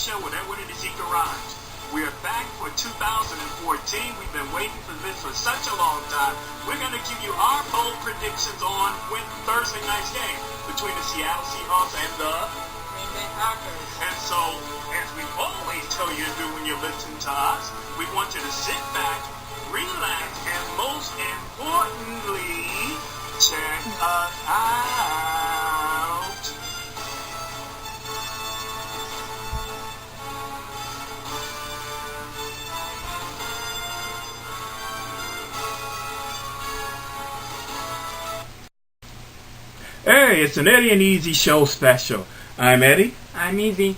show with Edwin and Ezekiel Rhymes. We are back for 2014. We've been waiting for this for such a long time. We're going to give you our bold predictions on Thursday night's game between the Seattle Seahawks and the Green Bay Packers. And so, as we always tell you to do when you listen to us, we want you to sit back, relax, and most importantly, check us out. Hey, it's an Eddie and Easy Show special. I'm Eddie. I'm Easy.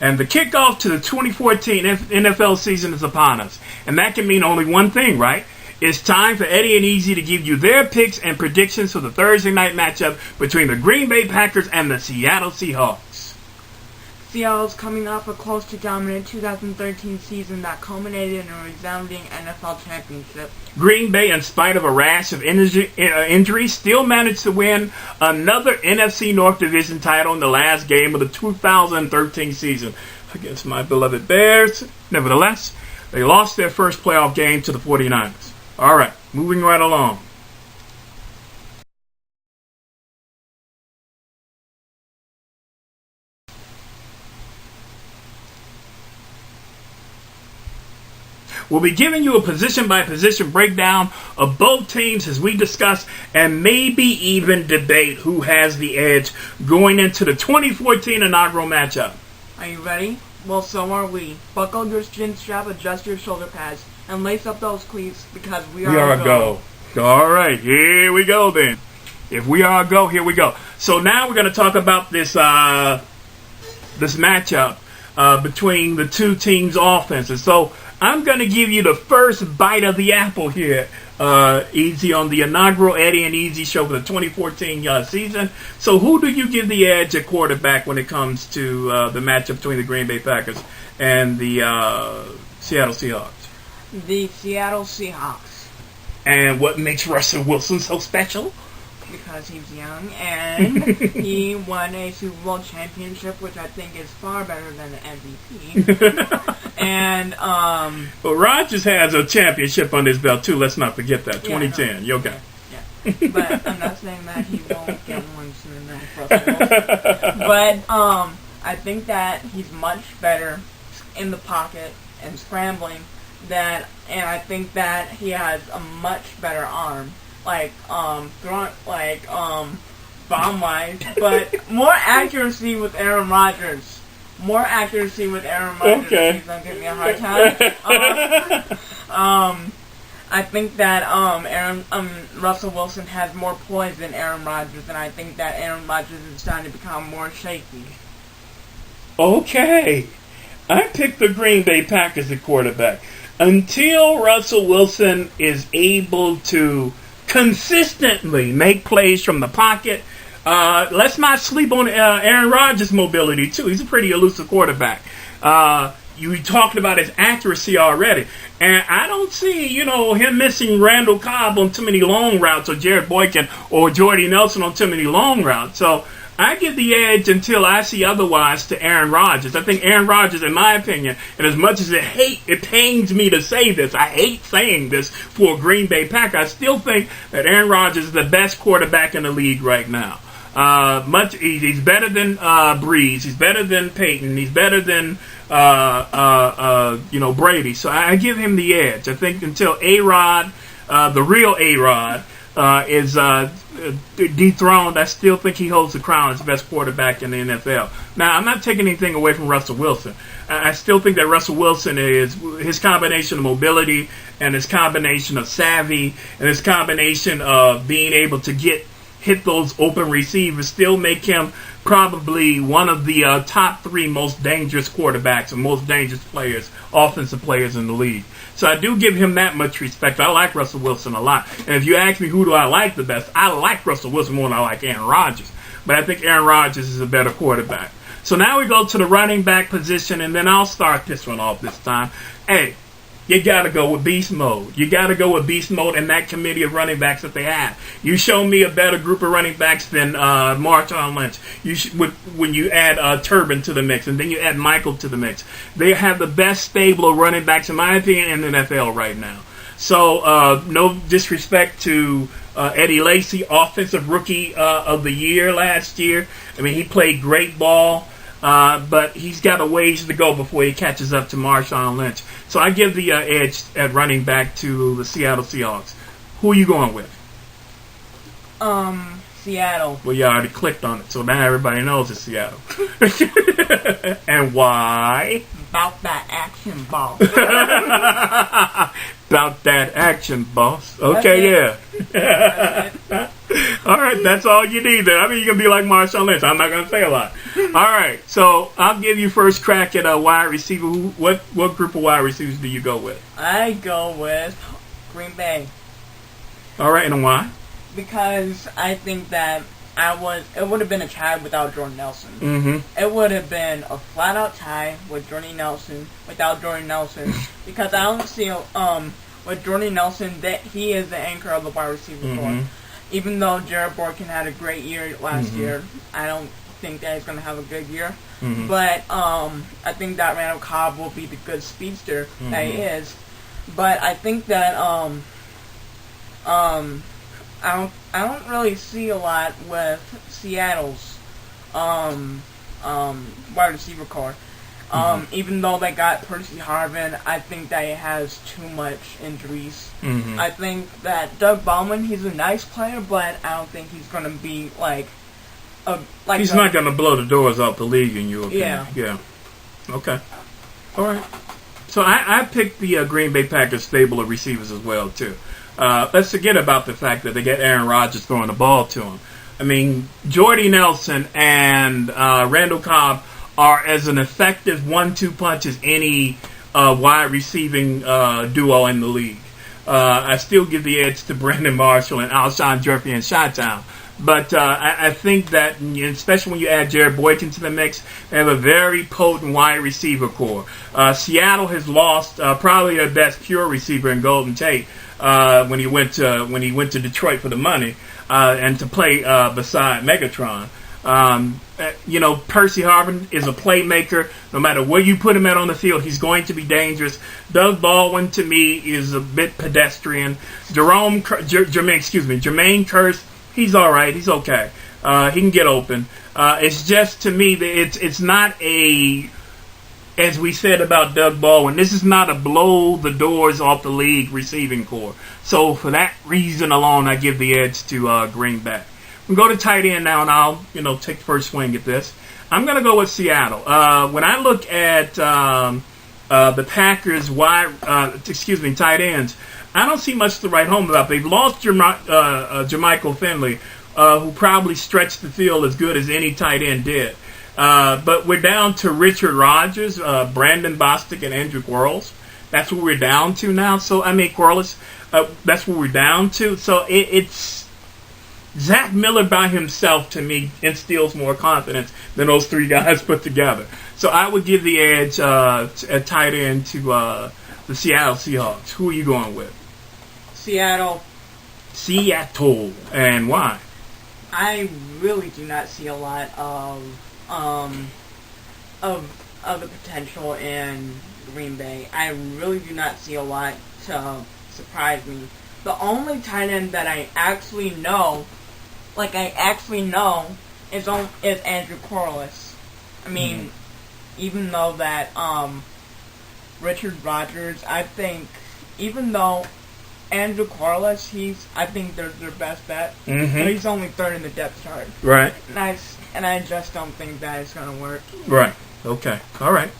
And the kickoff to the 2014 NFL season is upon us. And that can mean only one thing, right? It's time for Eddie and Easy to give you their picks and predictions for the Thursday night matchup between the Green Bay Packers and the Seattle Seahawks. Seattle's coming off a close to dominant 2013 season that culminated in a resounding NFL championship. Green Bay, in spite of a rash of injuries, still managed to win another NFC North division title in the last game of the 2013 season against my beloved Bears. Nevertheless, they lost their first playoff game to the 49ers. All right, moving right along. We'll be giving you a position-by-position breakdown of both teams as we discuss and maybe even debate who has the edge going into the 2014 inaugural matchup. Are you ready? Well, so are we. Buckle your chin strap, adjust your shoulder pads, and lace up those cleats because we are a go. All right, here we go then. If we are a go, here we go. So now we're going to talk about this this matchup between the two teams' offenses. So I'm going to give you the first bite of the apple here, Easy, on the inaugural Eddie and Easy show for the 2014 season. So who do you give the edge at quarterback when it comes to the matchup between the Green Bay Packers and the Seattle Seahawks? The Seattle Seahawks. And what makes Russell Wilson so special? Because he's young and he won a Super Bowl championship, which I think is far better than the MVP. And well, Rodgers has a championship on his belt too. Let's not forget that. 2010. You okay? Yeah. But I'm not saying that he won't get one soon enough. But I think that he's much better in the pocket and scrambling and I think that he has a much better arm. Bomb-wise, but more accuracy with Aaron Rodgers. Okay. Please don't give me a hard time. I think that Russell Wilson has more poise than Aaron Rodgers, and I think that Aaron Rodgers is starting to become more shaky. Okay. I picked the Green Bay Packers at quarterback. Until Russell Wilson is able to consistently make plays from the pocket. Let's not sleep on Aaron Rodgers' mobility, too. He's a pretty elusive quarterback. You talked about his accuracy already. And I don't see, him missing Randall Cobb on too many long routes or Jared Boykin or Jordy Nelson on too many long routes. So I give the edge until I see otherwise to Aaron Rodgers. I think Aaron Rodgers, in my opinion, and as much as it pains me to say this, I hate saying this for Green Bay Packers, I still think that Aaron Rodgers is the best quarterback in the league right now. He's better than Breeze. He's better than Peyton. He's better than Brady. So I give him the edge. I think until A-Rod, the real A-Rod, is dethroned, I still think he holds the crown as the best quarterback in the NFL. Now, I'm not taking anything away from Russell Wilson. I still think that Russell Wilson is his combination of mobility and his combination of savvy and his combination of being able to hit those open receivers still make him probably one of the top three most dangerous quarterbacks and most dangerous offensive players in the league. So I do give him that much respect. I like Russell Wilson a lot. And if you ask me who do I like the best, I like Russell Wilson more than I like Aaron Rodgers. But I think Aaron Rodgers is a better quarterback. So now we go to the running back position, and then I'll start this one off this time. Hey, you got to go with beast mode. You got to go with beast mode and that committee of running backs that they have. You show me a better group of running backs than Marshawn Lynch. When you add Turbin to the mix and then you add Michael to the mix. They have the best stable of running backs, in my opinion, in the NFL right now. So, no disrespect to Eddie Lacy, offensive rookie of the year last year. I mean, he played great ball, but he's got a ways to go before he catches up to Marshawn Lynch. So I give the edge at running back to the Seattle Seahawks. Who are you going with? Seattle. Well, you already clicked on it, so now everybody knows it's Seattle. And why? About that action, boss. About that action, boss. Okay, yeah. All right, that's all you need then. I mean, you can be like Marshawn Lynch. I'm not going to say a lot. All right, so I'll give you first crack at a wide receiver. What group of wide receivers do you go with? I go with Green Bay. All right, and why? Because I think that it would have been a tie without Jordan Nelson. Mm-hmm. It would have been a flat-out tie with Jordan Nelson without Jordan Nelson. Because I don't see with Jordan Nelson that he is the anchor of the wide receiver corps. Even though Jared Borkin had a great year last year, I don't think that he's going to have a good year. But I think that Randall Cobb will be the good speedster that he is. But I think that I don't really see a lot with Seattle's wide receiver core. Even though they got Percy Harvin, I think that he has too much injuries. I think that Doug Baldwin, he's a nice player, but I don't think he's going to be he's not going to blow the doors off the league in your opinion. Yeah. Okay. All right. So I picked the Green Bay Packers stable of receivers as well too. Let's forget about the fact that they get Aaron Rodgers throwing the ball to him. I mean, Jordy Nelson and Randall Cobb are as an effective 1-2 punch as any wide receiving duo in the league. I still give the edge to Brandon Marshall and Alshon Jeffrey and Chi-Town. But I think that, especially when you add Jared Boykin to the mix, they have a very potent wide receiver core. Seattle has lost probably their best pure receiver in Golden Tate when he went to Detroit for the money and to play beside Megatron. Percy Harvin is a playmaker. No matter where you put him at on the field, he's going to be dangerous. Doug Baldwin, to me, is a bit pedestrian. Jermaine Kearse, he's all right. He's okay. He can get open. It's just, to me, that it's not a, as we said about Doug Baldwin, this is not a blow the doors off the league receiving core. So for that reason alone, I give the edge to Green Bay. We go to tight end now, and I'll take the first swing at this. I'm going to go with Seattle. When I look at the Packers' tight ends, I don't see much to write home about. They've lost Jermichael Finley, who probably stretched the field as good as any tight end did. But we're down to Richard Rodgers, Brandon Bostic, and Andrew Quarles. That's what we're down to now. So, Quarles, that's what we're down to. So it's Zach Miller by himself, to me, instills more confidence than those three guys put together. So I would give the edge at tight end to the Seattle Seahawks. Who are you going with? Seattle. And why? I really do not see a lot of the potential in Green Bay. I really do not see a lot to surprise me. The only tight end that I actually know is Andrew Quarles. I mean, even though that Richard Rodgers, I think, even though Andrew Quarles, I think they're their best bet, but he's only third in the depth chart. Right. And I just don't think that is going to work. Right. Okay. All right.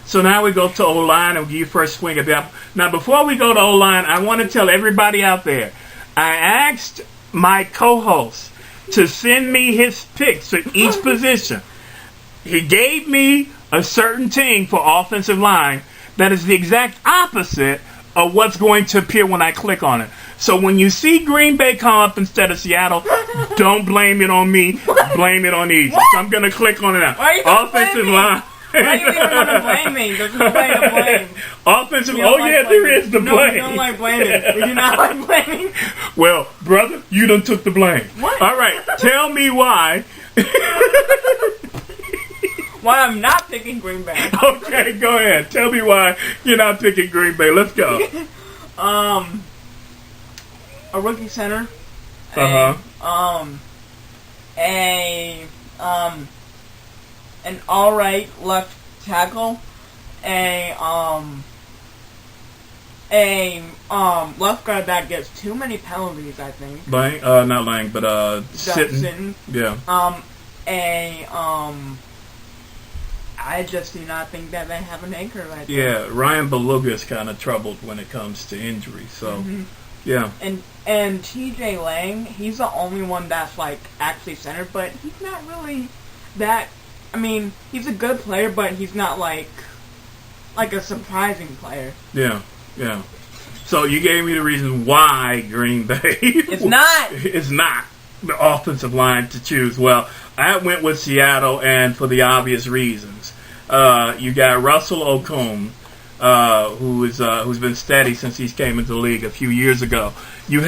So now we go to O-line, and we'll give you first swing at that. Now, before we go to O-line, I want to tell everybody out there, I asked my co-host to send me his picks for each position. He gave me a certain team for offensive line that is the exact opposite of what's going to appear when I click on it. So when you see Green Bay come up instead of Seattle, don't blame it on me. Blame it on Egypt. So I'm going to click on it now. Offensive line. Why do you even want to blame me? There's no way to blame. Offensive. Oh, yeah, there is the blame. No, we don't like blaming. We do not like blaming. Well, brother, you done took the blame. What? All right, tell me why. Why I'm not picking Green Bay. Okay, go ahead. Tell me why you're not picking Green Bay. Let's go. A rookie center. An alright left tackle. Left guard that gets too many penalties, I think. Not Lang, but Sitton. Yeah. I just do not think that they have an anchor right there. Yeah, Ryan Beluga is kind of troubled when it comes to injury. So, yeah. And TJ Lang, he's the only one that's like actually centered, but he's not really that. I mean, he's a good player, but he's not like a surprising player. Yeah. So you gave me the reason why Green Bay. It's not the offensive line to choose. Well, I went with Seattle, and for the obvious reasons. You got Russell Okung, who's been steady since he came into the league a few years ago. You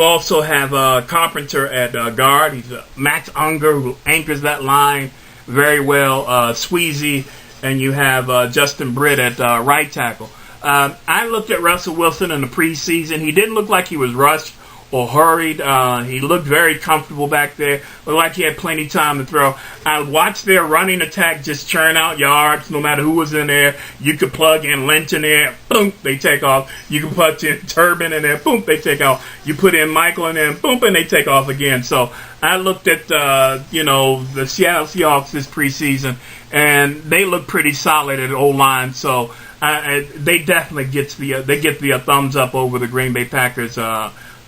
also have Carpenter at guard. He's Max Unger, who anchors that line very well. Sweezy, and you have Justin Britt at right tackle. I looked at Russell Wilson in the preseason. He didn't look like he was rushed or hurried. He looked very comfortable back there. Looked like he had plenty of time to throw. I watched their running attack just churn out yards no matter who was in there. You could plug in Lynch in there, boom, they take off. You can put in Turbin in there, boom, they take off. You put in Michael in there, boom, and they take off again. So I looked at the Seattle Seahawks this preseason, and they look pretty solid at O-line. So they definitely get the thumbs up over the Green Bay Packers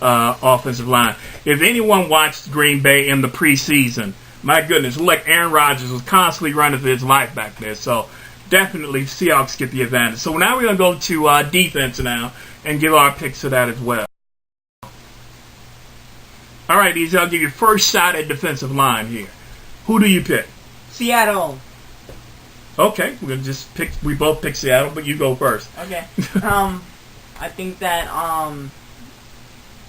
offensive line. If anyone watched Green Bay in the preseason, my goodness, like Aaron Rodgers was constantly running for his life back there. So definitely Seahawks get the advantage. So now we're going to go to defense now and give our picks to that as well. All right, Easy, I'll give you first shot at defensive line here. Who do you pick? Seattle. Okay, we're going to just pick. We both pick Seattle, but you go first. Okay. I think that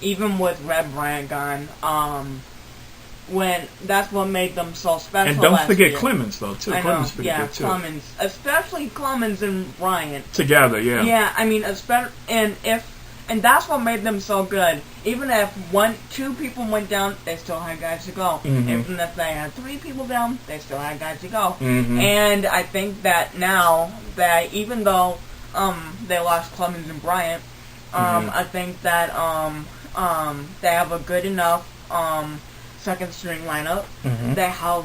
even with Red Bryant gone, when that's what made them so special. And don't forget year. Clemens though too. Clemens pretty good too. Clemens, especially Clemens and Bryant together. Yeah. Yeah, I mean, and that's what made them so good. Even if two people went down, they still had guys to go. Mm-hmm. Even if they had 3 people down, they still had guys to go. Mm-hmm. And I think that now that even though they lost Clemens and Bryant, I think that they have a good enough second string lineup. Mm-hmm. They have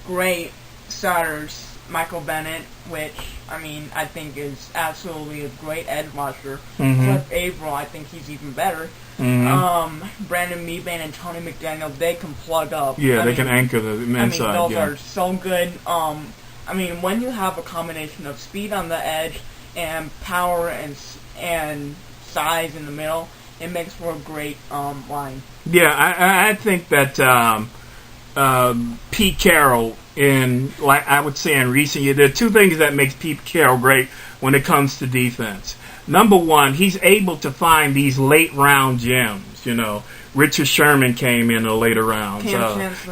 great starters. Michael Bennett, which, I mean, I think is absolutely a great edge rusher. Mm-hmm. Cliff Averill, I think he's even better. Mm-hmm. Brandon Meebane and Tony McDaniel, they can plug up. Yeah, they can anchor the inside. I mean, those are so good. I mean, when you have a combination of speed on the edge and power and size in the middle, it makes for a great line. Yeah, I think that Pete Carroll, I would say in recent years, there are 2 things that makes Pete Carroll great when it comes to defense. Number one, he's able to find these late round gems. Richard Sherman came in the later rounds.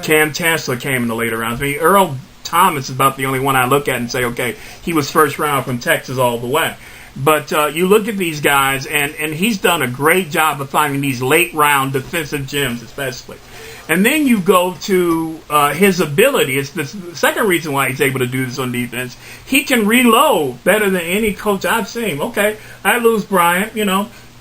Cam Chancellor came in the later rounds. I mean, Earl Thomas is about the only one I look at and say, okay, he was first round from Texas all the way. But you look at these guys, and he's done a great job of finding these late round defensive gems, especially. And then you go to his ability. It's the second reason why he's able to do this on defense. He can reload better than any coach I've seen. Okay, I lose Bryant,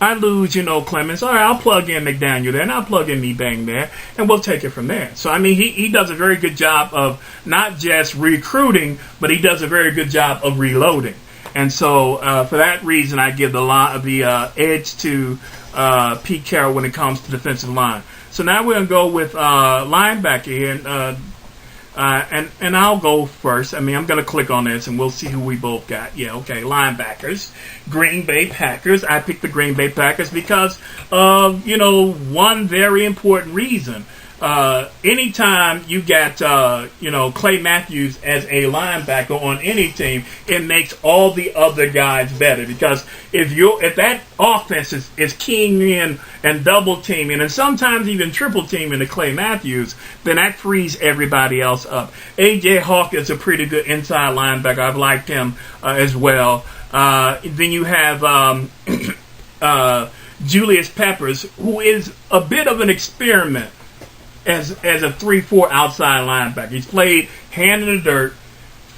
I lose, Clemens. All right, I'll plug in McDaniel there, and I'll plug in Meebang there, and we'll take it from there. So, I mean, he does a very good job of not just recruiting, but he does a very good job of reloading. And so, for that reason, I give the edge to Pete Carroll when it comes to defensive line. So now we're going to go with linebacker here, and I'll go first. I mean, I'm going to click on this, and we'll see who we both got. Yeah, okay, linebackers, Green Bay Packers. I picked the Green Bay Packers because of, one very important reason. anytime you got Clay Matthews as a linebacker on any team, it makes all the other guys better, because if that offense is keying in and double teaming and sometimes even triple teaming to Clay Matthews, then that frees everybody else up. AJ Hawk is a pretty good inside linebacker. I've liked him as well. Then you have Julius Peppers, who is a bit of an experiment as a 3-4 outside linebacker. He's played hand in the dirt,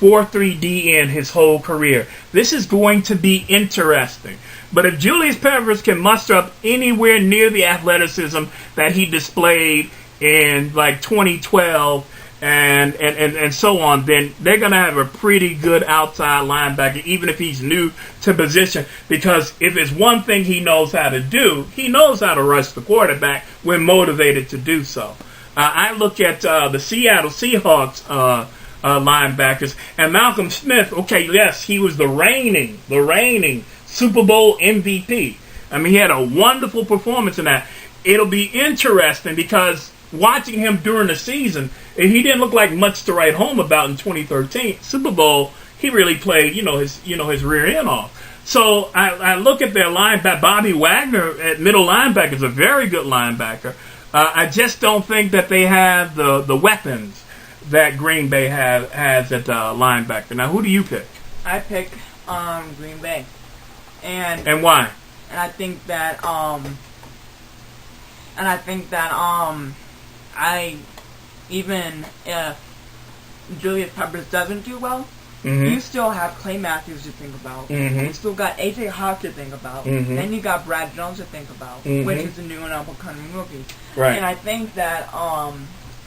4-3 DN his whole career. This is going to be interesting. But if Julius Peppers can muster up anywhere near the athleticism that he displayed in like 2012 and so on, then they're going to have a pretty good outside linebacker, even if he's new to position. Because if it's one thing he knows how to do, he knows how to rush the quarterback when motivated to do so. I look at the Seattle Seahawks linebackers, and Malcolm Smith. Okay, yes, he was the reigning Super Bowl MVP. I mean, he had a wonderful performance in that. It'll be interesting because watching him during the season, he didn't look like much to write home about in 2013 Super Bowl. He really played, his rear end off. So I look at their linebacker. Bobby Wagner at middle linebacker is a very good linebacker. I just don't think that they have the weapons that Green Bay has at linebacker. Now, who do you pick? I pick Green Bay, and why? And I think that even if Julius Peppers doesn't do well, you still have Clay Matthews to think about. You still got AJ Hawk to think about. Then you got Brad Jones to think about, which is a new and up-and-coming rookie. Right. And I think that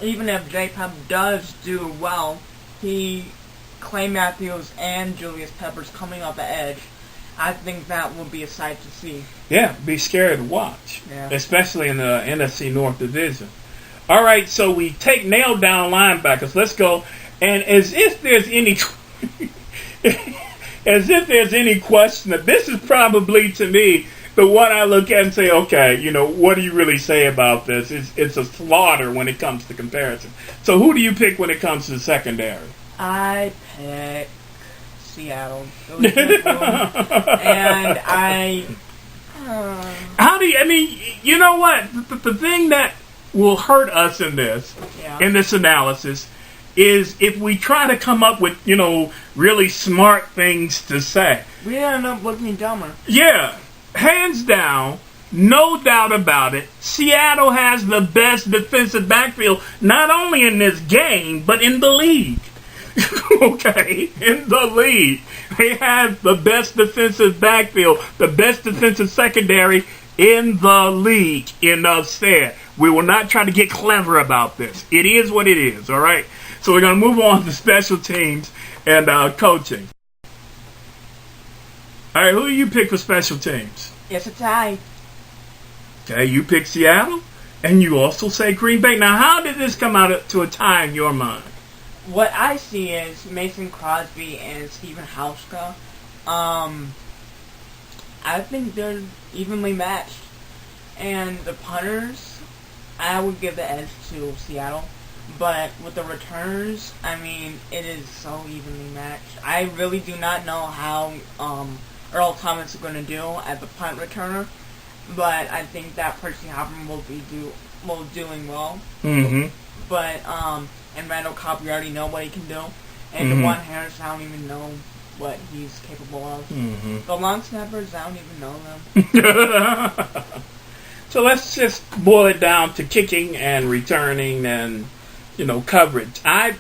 even if J. Pep does do well, Clay Matthews and Julius Peppers coming off the edge, I think that will be a sight to see. Yeah, be scared to watch, especially in the NFC North division. All right, so we take nailed down linebackers. Let's go. And as if there's any question, that this is probably, to me, the one I look at and say, okay, what do you really say about this? It's a slaughter when it comes to comparison. So who do you pick when it comes to the secondary? I pick Seattle. And how do you? I mean, you know what? The thing that will hurt us in this analysis is if we try to come up with really smart things to say. We end up looking dumber. Yeah, hands down, no doubt about it. Seattle has the best defensive backfield, not only in this game but in the league. Okay, in the league, they have the best defensive backfield, the best defensive secondary in the league. Enough said. We will not try to get clever about this. It is what it is, all right? So we're going to move on to special teams and coaching. All right, who do you pick for special teams? It's a tie. Okay, you pick Seattle, and you also say Green Bay. Now, how did this come out to a tie in your mind? What I see is Mason Crosby and Steven Hauschka. I think they're evenly matched. And the punters, I would give the edge to Seattle. But with the returners, I mean, it is so evenly matched. I really do not know how Earl Thomas is going to do as the punt returner. But I think that Percy Harvin will be doing well. But and Randall Cobb, we already know what he can do. And DeJuan Harris, I don't even know what he's capable of. The long snappers, I don't even know them. So let's just boil it down to kicking and returning and, coverage. I'm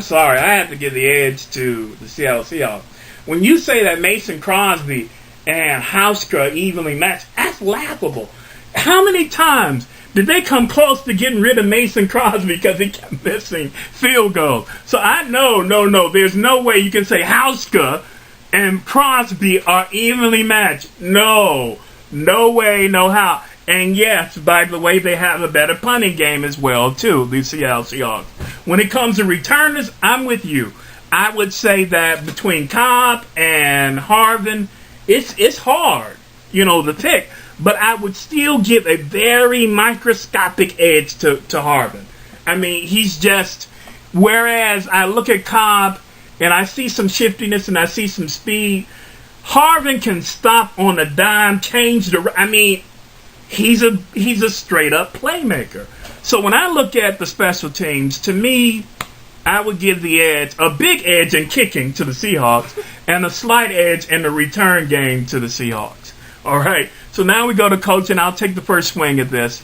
sorry, I have to give the edge to the Seattle Seahawks. When you say that Mason Crosby and Hauschka evenly matched, that's laughable. How many times did they come close to getting rid of Mason Crosby because he kept missing field goals? So I know, there's no way you can say Hauschka and Crosby are evenly matched. No way, no how. And yes, by the way, they have a better punting game as well, too, the Seattle Seahawks. When it comes to returners, I'm with you. I would say that between Cobb and Harvin, it's hard, to pick. but I would still give a very microscopic edge to Harvin. I mean, he's just, whereas I look at Cobb and I see some shiftiness and I see some speed, Harvin can stop on a dime, change the, I mean, he's a straight up playmaker. So when I look at the special teams, to me, I would give the edge, a big edge in kicking to the Seahawks and a slight edge in the return game to the Seahawks. All right. So now we go to coaching. I'll take the first swing at this.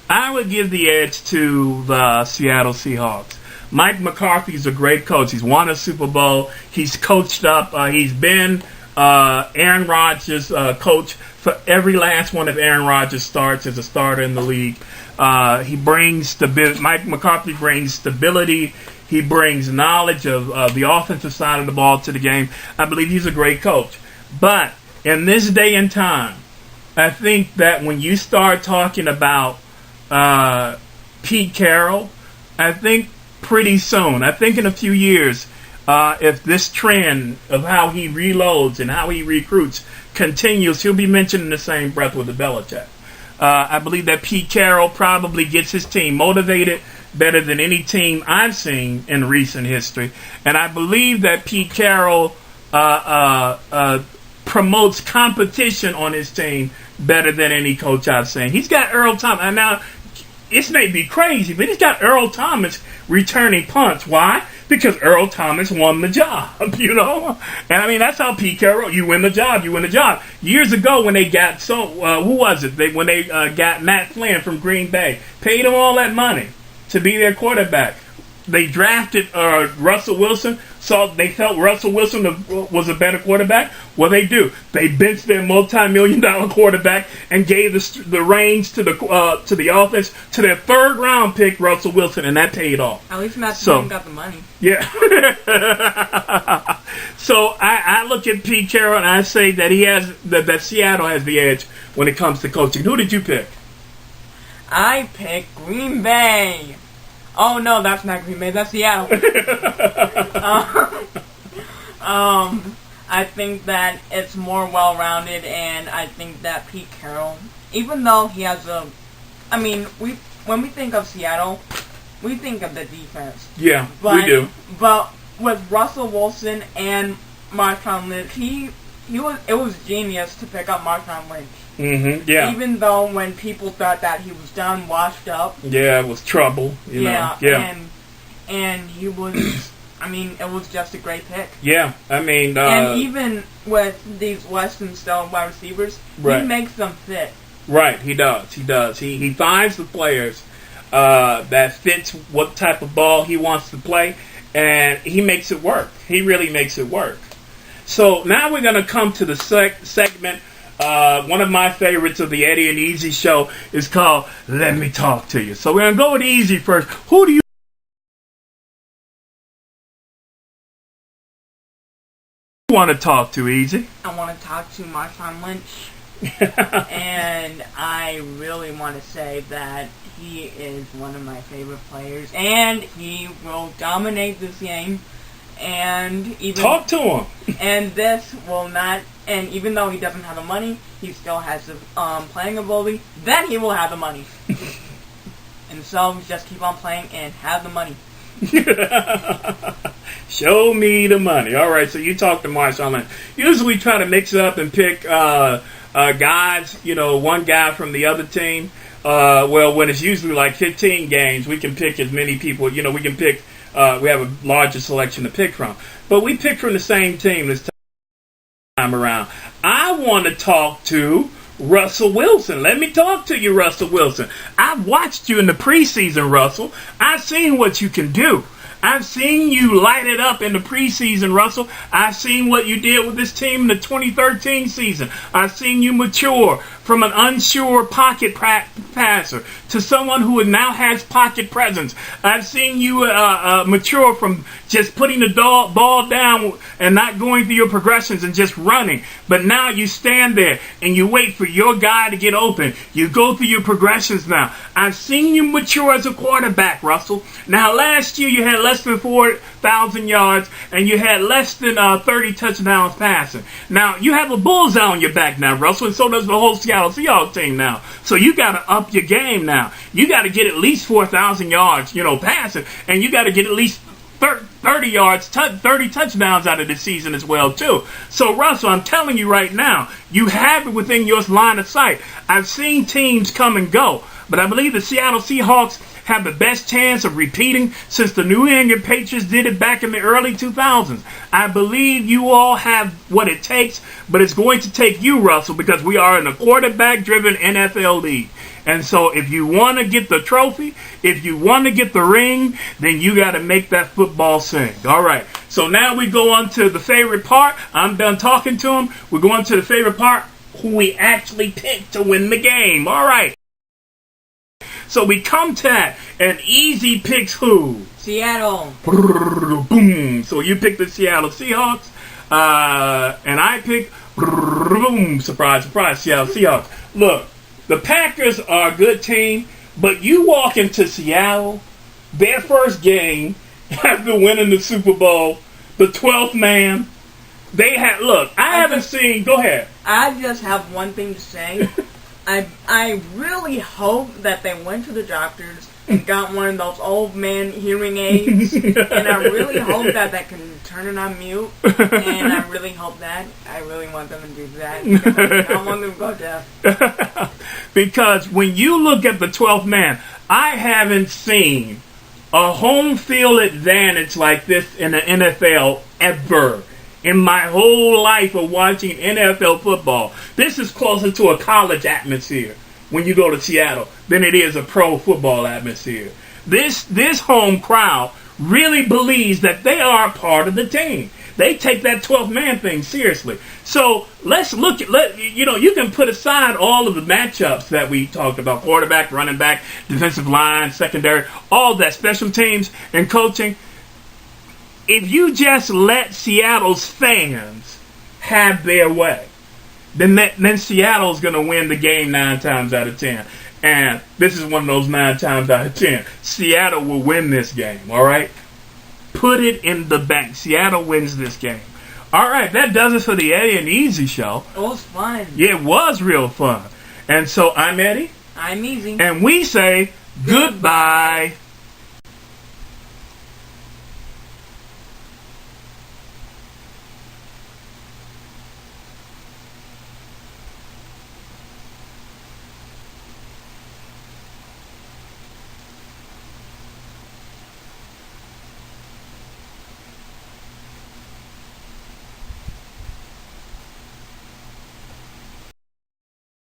I would give the edge to the Seattle Seahawks. Mike McCarthy's a great coach. He's won a Super Bowl. He's coached up. He's been Aaron Rodgers' coach for every last one of Aaron Rodgers' starts as a starter in the league. He brings stability. Mike McCarthy brings stability. He brings knowledge of the offensive side of the ball to the game. I believe he's a great coach. But in this day and time, I think that when you start talking about Pete Carroll, I think pretty soon, I think in a few years, if this trend of how he reloads and how he recruits continues, he'll be mentioned in the same breath with the Belichick. I believe that Pete Carroll probably gets his team motivated better than any team I've seen in recent history. And I believe that Pete Carroll promotes competition on his team better than any coach I've seen. He's got Earl Thomas. And now, this may be crazy, but he's got Earl Thomas returning punts. Why? Because Earl Thomas won the job, you know? And I mean, that's how Pete Carroll, you win the job, you win the job. Years ago when they got, who was it? When they got Matt Flynn from Green Bay, paid him all that money to be their quarterback. They drafted Russell Wilson, so they felt Russell Wilson was a better quarterback. Well, they do. They benched their multi-million-dollar quarterback and gave the reins to the offense to their third-round pick, Russell Wilson, and that paid off. At least Matt Flynn got the money. Yeah. So I look at Pete Carroll and I say that he has that Seattle has the edge when it comes to coaching. Who did you pick? I picked Green Bay. Oh no, that's not Green Bay. That's Seattle. I think that it's more well-rounded, and I think that Pete Carroll, even though he has when we think of Seattle, we think of the defense. Yeah, we do. But with Russell Wilson and Marshawn Lynch, it was genius to pick up Marshawn Lynch. Mm-hmm, yeah. Even though when people thought that he was done, washed up. Yeah, it was trouble. You know. Yeah. And he was, it was just a great pick. Yeah, and even with these Western style wide receivers, right. He makes them fit. Right, he does. He finds the players that fits what type of ball he wants to play, and he makes it work. He really makes it work. So now we're going to come to the segment. One of my favorites of the Eddie and Easy show is called Let Me Talk to You. So we're going to go with Easy first. Who do you want to talk to, Easy? I want to talk to Marshawn Lynch. And I really want to say that he is one of my favorite players. And he will dominate this game. And even talk to him. And this will not. And even though he doesn't have the money, he still has the playing ability. Then he will have the money. And so just keep on playing and have the money. Show me the money. All right. So you talk to Marshawn Lynch. Usually we try to mix up and pick guys. One guy from the other team. Well, when it's usually like 15 games, we can pick as many people. We can pick. We have a larger selection to pick from. But we pick from the same team this time around. I want to talk to Russell Wilson. Let me talk to you, Russell Wilson. I've watched you in the preseason, Russell. I've seen what you can do. I've seen you light it up in the preseason, Russell. I've seen what you did with this team in the 2013 season. I've seen you mature from an unsure pocket passer to someone who now has pocket presence. I've seen you mature from just putting the ball down and not going through your progressions and just running. But now you stand there and you wait for your guy to get open. You go through your progressions now. I've seen you mature as a quarterback, Russell. Now, last year you had less than 4,000 yards and you had less than 30 touchdowns passing. Now, you have a bullseye on your back now, Russell, and so does the whole Seattle Seattle Seahawks team now. So you got to up your game now. You got to get at least 4,000 yards, passing, and you got to get at least 30 yards, 30 touchdowns out of this season as well, too. So, Russell, I'm telling you right now, you have it within your line of sight. I've seen teams come and go, but I believe the Seattle Seahawks have the best chance of repeating since the New England Patriots did it back in the early 2000s. I believe you all have what it takes, but it's going to take you, Russell, because we are in a quarterback-driven NFL league. And so if you want to get the trophy, if you want to get the ring, then you got to make that football sing. All right. So now we go on to the favorite part. I'm done talking to him. We're going to the favorite part, who we actually picked to win the game. All right. So we come to that, and Easy picks who? Seattle. Boom. So you pick the Seattle Seahawks, and I pick, boom, surprise, surprise, Seattle Seahawks. Look. The Packers are a good team, but you walk into Seattle, their first game after winning the Super Bowl, the 12th man, they had, look, I haven't seen, go ahead. I just have one thing to say. I really hope that they went to the doctors and got one of those old man hearing aids, and I really hope that can turn it on mute, and I really hope that. I really want them to do that. I don't want them to go deaf. Because when you look at the 12th man, I haven't seen a home field advantage like this in the NFL ever. In my whole life of watching NFL football, this is closer to a college atmosphere when you go to Seattle than it is a pro football atmosphere. This home crowd really believes that they are part of the team. They take that 12th man thing seriously. So let's look at, you can put aside all of the matchups that we talked about, quarterback, running back, defensive line, secondary, all that, special teams and coaching. If you just let Seattle's fans have their way, then Seattle's going to win the game 9 times out of 10. And this is one of those 9 times out of 10. Seattle will win this game, all right? Put it in the bank. Seattle wins this game. All right, that does it for the Eddie and Easy show. It was fun. Yeah, it was real fun. And so I'm Eddie. I'm Easy. And we say goodbye.